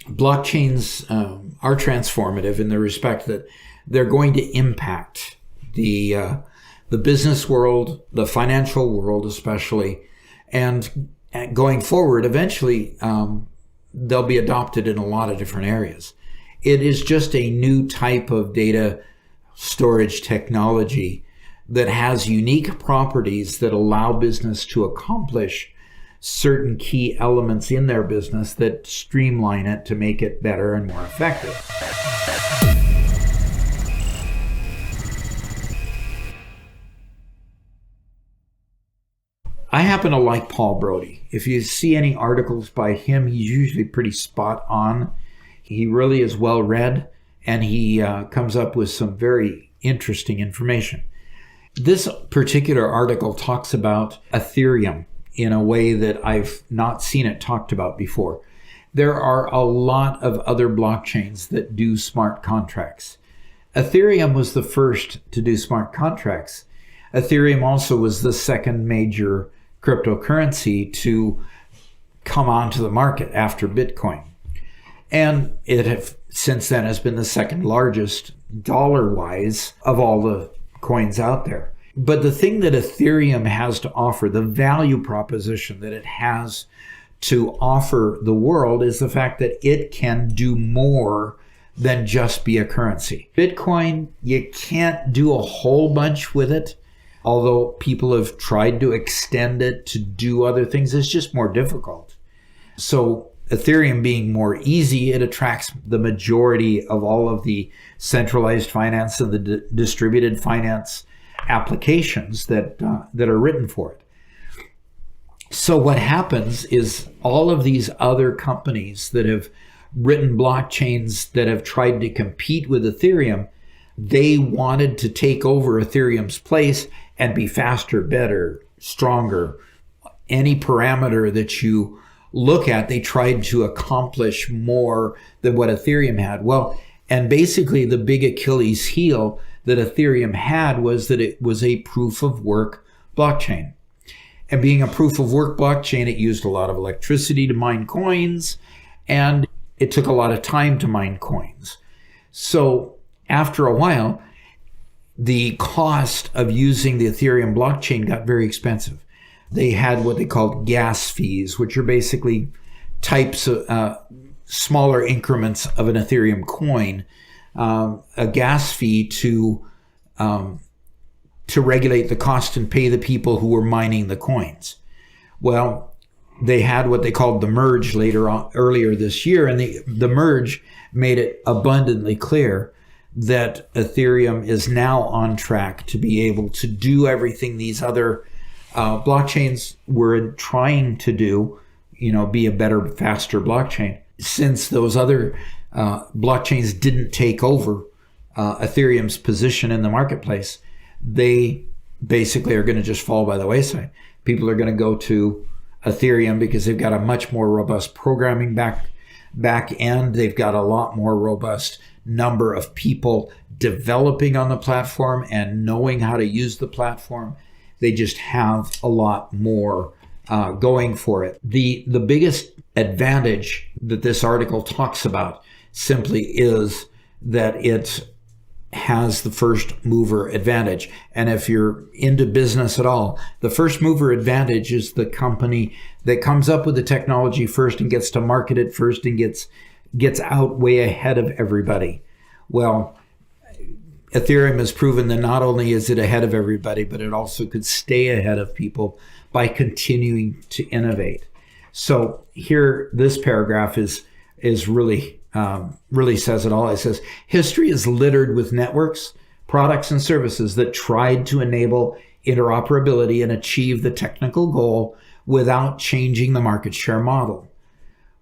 blockchains are transformative in the respect that they're going to impact the business world, the financial world especially, and going forward, eventually they'll be adopted in a lot of different areas. It is just a new type of data storage technology that has unique properties that allow business to accomplish certain key elements in their business that streamline it to make it better and more effective. I happen to like Paul Brody. If you see any articles by him, he's usually pretty spot on. He really is well read, and he comes up with some very interesting information. This particular article talks about Ethereum in a way that I've not seen it talked about before. There are a lot of other blockchains that do smart contracts. Ethereum was the first to do smart contracts. Ethereum also was the second major cryptocurrency to come onto the market after Bitcoin. And it since then has been the second largest dollar-wise of all the coins out there. But the thing that Ethereum has to offer, the value proposition that it has to offer the world, is the fact that it can do more than just be a currency. Bitcoin, you can't do a whole bunch with it. Although people have tried to extend it to do other things, it's just more difficult. So Ethereum being more easy, it attracts the majority of all of the centralized finance and the distributed finance applications that are written for it. So what happens is all of these other companies that have written blockchains that have tried to compete with Ethereum, they wanted to take over Ethereum's place and be faster, better, stronger. Any parameter that you look at, they tried to accomplish more than what Ethereum had. Well, and basically the big Achilles heel that Ethereum had was that it was a proof of work blockchain. And being a proof of work blockchain, it used a lot of electricity to mine coins, and it took a lot of time to mine coins. So after a while, the cost of using the Ethereum blockchain got very expensive. They had what they called gas fees, which are basically types of smaller increments of an Ethereum coin, a gas fee to regulate the cost and pay the people who were mining the coins. Well, they had what they called the merge earlier this year, and the merge made it abundantly clear that Ethereum is now on track to be able to do everything these other blockchains were trying to do, be a better, faster blockchain. Since those other blockchains didn't take over Ethereum's position in the marketplace, they basically are going to just fall by the wayside. People are going to go to Ethereum because they've got a much more robust programming back end. They've got a lot more robust number of people developing on the platform and knowing how to use the platform. They just have a lot more going for it. The biggest advantage that this article talks about simply is that it has the first mover advantage. And if you're into business at all, the first mover advantage is the company that comes up with the technology first and gets to market it first and gets out way ahead of everybody. Well, Ethereum has proven that not only is it ahead of everybody, but it also could stay ahead of people by continuing to innovate. So here, this paragraph is really says it all. It says, history is littered with networks, products, and services that tried to enable interoperability and achieve the technical goal without changing the market share model.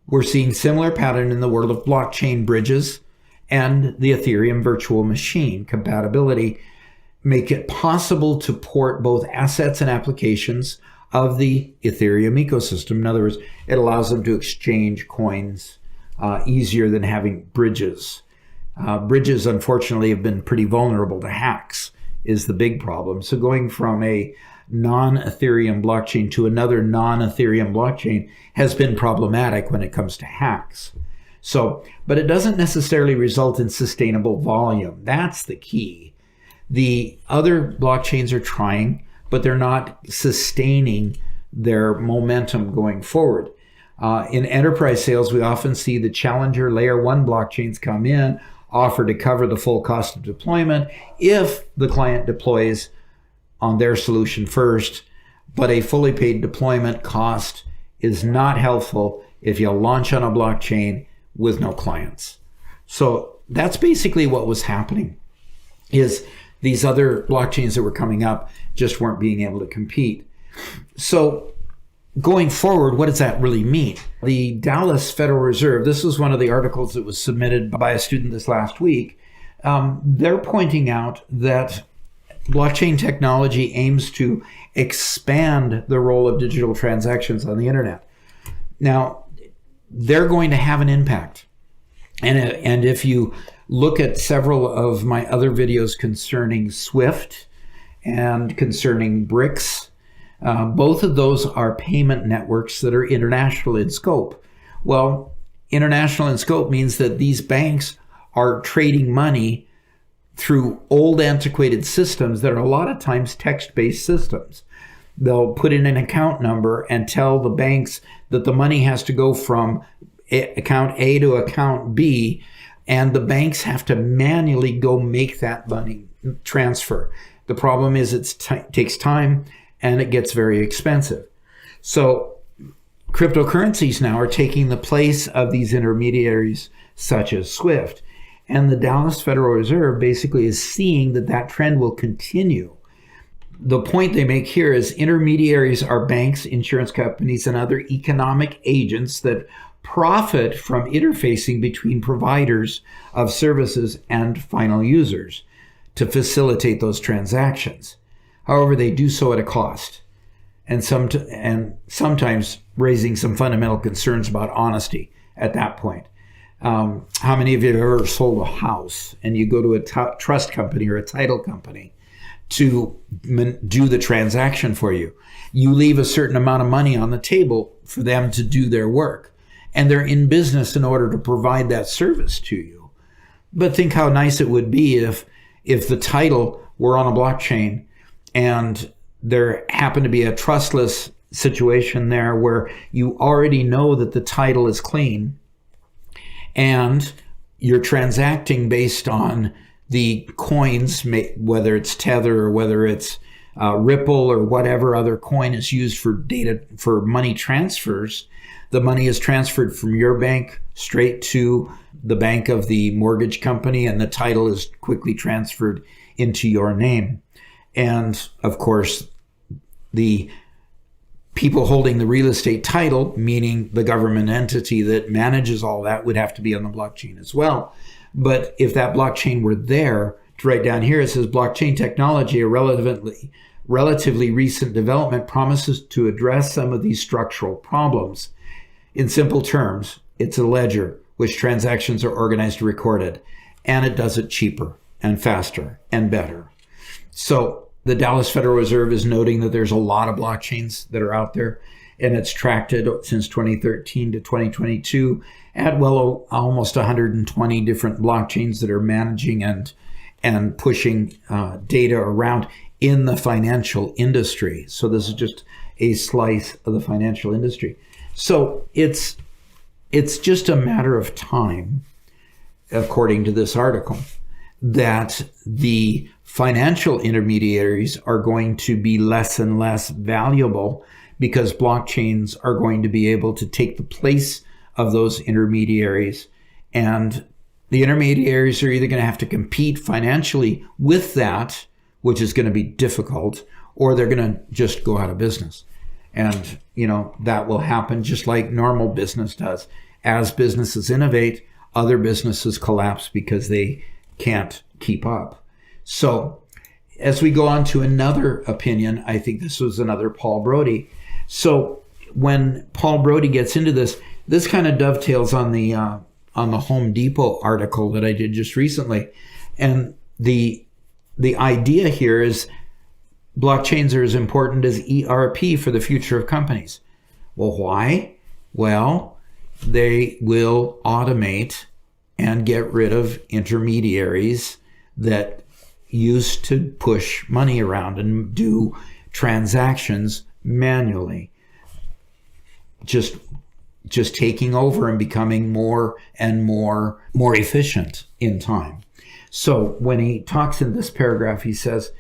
We're seeing similar pattern in the world of blockchain bridges and the Ethereum virtual machine. Compatibility make it possible to port both assets and applications of the Ethereum ecosystem. In other words, it allows them to exchange coins easier than having bridges. Bridges, unfortunately, have been pretty vulnerable to hacks, is the big problem. So going from a non-Ethereum blockchain to another non-Ethereum blockchain has been problematic when it comes to hacks. So, but it doesn't necessarily result in sustainable volume. That's the key. The other blockchains are trying, but they're not sustaining their momentum going forward. In enterprise sales, we often see the challenger layer 1 blockchains come in, offer to cover the full cost of deployment if the client deploys on their solution first, but a fully paid deployment cost is not helpful if you launch on a blockchain with no clients. So that's basically what was happening, is these other blockchains that were coming up just weren't being able to compete. So going forward, what does that really mean? The Dallas Federal Reserve, this was one of the articles that was submitted by a student this last week. They're pointing out that blockchain technology aims to expand the role of digital transactions on the internet. Now, they're going to have an impact. And if you look at several of my other videos concerning SWIFT and concerning BRICS, both of those are payment networks that are international in scope. Well, international in scope means that these banks are trading money through old antiquated systems that are a lot of times text-based systems. They'll put in an account number and tell the banks that the money has to go from account A to account B, and the banks have to manually go make that money transfer. The problem is it takes time and it gets very expensive. So cryptocurrencies now are taking the place of these intermediaries such as SWIFT. And the Dallas Federal Reserve basically is seeing that that trend will continue. The point they make here is intermediaries are banks, insurance companies, and other economic agents that profit from interfacing between providers of services and final users to facilitate those transactions. However, they do so at a cost, and sometimes raising some fundamental concerns about honesty at that point. How many of you have ever sold a house and you go to a trust company or a title company to do the transaction for you? You leave a certain amount of money on the table for them to do their work, and they're in business in order to provide that service to you. But think how nice it would be if the title were on a blockchain and there happened to be a trustless situation there where you already know that the title is clean and you're transacting based on the coins, whether it's Tether or whether it's Ripple or whatever other coin is used for data for money transfers. The money is transferred from your bank straight to the bank of the mortgage company, and the title is quickly transferred into your name. And of course, the people holding the real estate title, meaning the government entity that manages all that, would have to be on the blockchain as well. But if that blockchain were there, right down here it says blockchain technology, a relatively recent development, promises to address some of these structural problems. In simple terms, it's a ledger which transactions are organized and recorded, and it does it cheaper and faster and better. So the Dallas Federal Reserve is noting that there's a lot of blockchains that are out there, and it's tracked it since 2013 to 2022 at almost 120 different blockchains that are managing and pushing data around in the financial industry. So this is just a slice of the financial industry. So it's just a matter of time, according to this article, that the financial intermediaries are going to be less and less valuable because blockchains are going to be able to take the place of those intermediaries. And the intermediaries are either going to have to compete financially with that, which is going to be difficult, or they're going to just go out of business. And, that will happen just like normal business does. As businesses innovate, other businesses collapse because they can't keep up. So as we go on to another opinion, I think this was another Paul Brody. So when Paul Brody gets into this kind of dovetails on the Home Depot article that I did just recently. And the idea here is blockchains are as important as ERP for the future of companies. Well, why? Well, they will automate and get rid of intermediaries that used to push money around and do transactions manually. Just taking over and becoming more and more efficient in time. So when he talks in this paragraph, he says,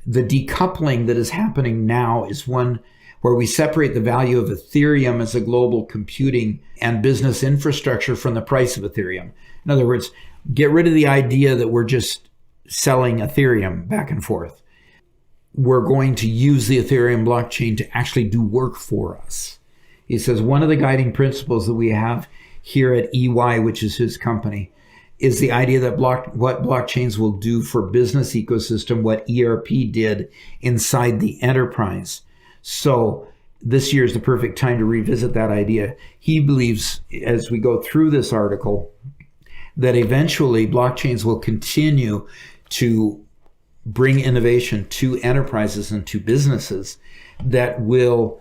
the decoupling that is happening now is one where we separate the value of Ethereum as a global computing and business infrastructure from the price of Ethereum. In other words, get rid of the idea that we're just selling Ethereum back and forth. We're going to use the Ethereum blockchain to actually do work for us. He says, one of the guiding principles that we have here at EY, which is his company, is the idea that what blockchains will do for business ecosystem, what ERP did inside the enterprise. So this year is the perfect time to revisit that idea. He believes, as we go through this article, that eventually blockchains will continue to bring innovation to enterprises and to businesses that will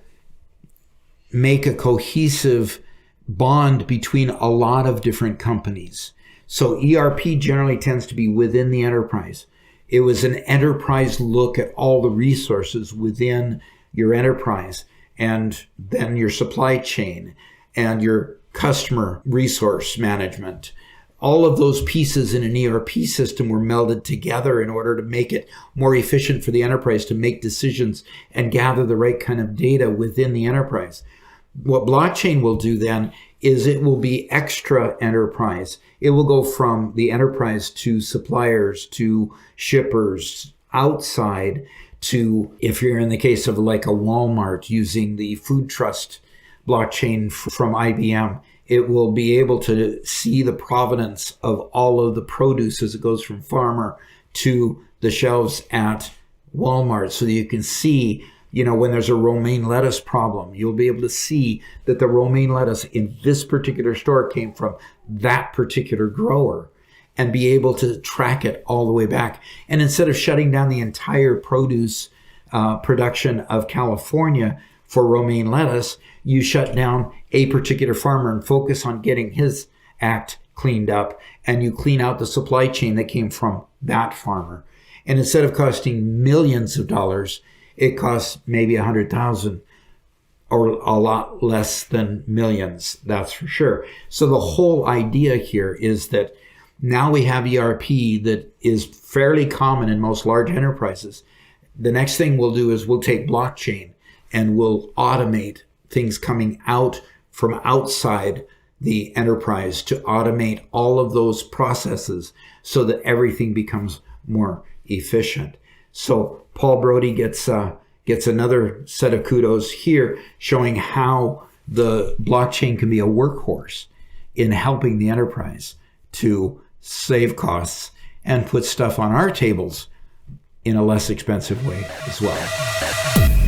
make a cohesive bond between a lot of different companies. So ERP generally tends to be within the enterprise. It was an enterprise look at all the resources within your enterprise, and then your supply chain and your customer resource management. All of those pieces in an ERP system were melded together in order to make it more efficient for the enterprise to make decisions and gather the right kind of data within the enterprise. What blockchain will do then is it will be extra enterprise. It will go from the enterprise to suppliers, to shippers, outside to, if you're in the case of like a Walmart using the food trust blockchain from IBM, it will be able to see the provenance of all of the produce as it goes from farmer to the shelves at Walmart, so that you can see, when there's a romaine lettuce problem, you'll be able to see that the romaine lettuce in this particular store came from that particular grower and be able to track it all the way back. And instead of shutting down the entire produce production of California for romaine lettuce, you shut down a particular farmer and focus on getting his act cleaned up, and you clean out the supply chain that came from that farmer. And instead of costing millions of dollars, it costs maybe 100,000, or a lot less than millions, that's for sure. So the whole idea here is that now we have ERP that is fairly common in most large enterprises. The next thing we'll do is we'll take blockchain and we'll automate things coming out from outside the enterprise to automate all of those processes so that everything becomes more efficient. So Paul Brody gets another set of kudos here, showing how the blockchain can be a workhorse in helping the enterprise to save costs and put stuff on our tables in a less expensive way as well.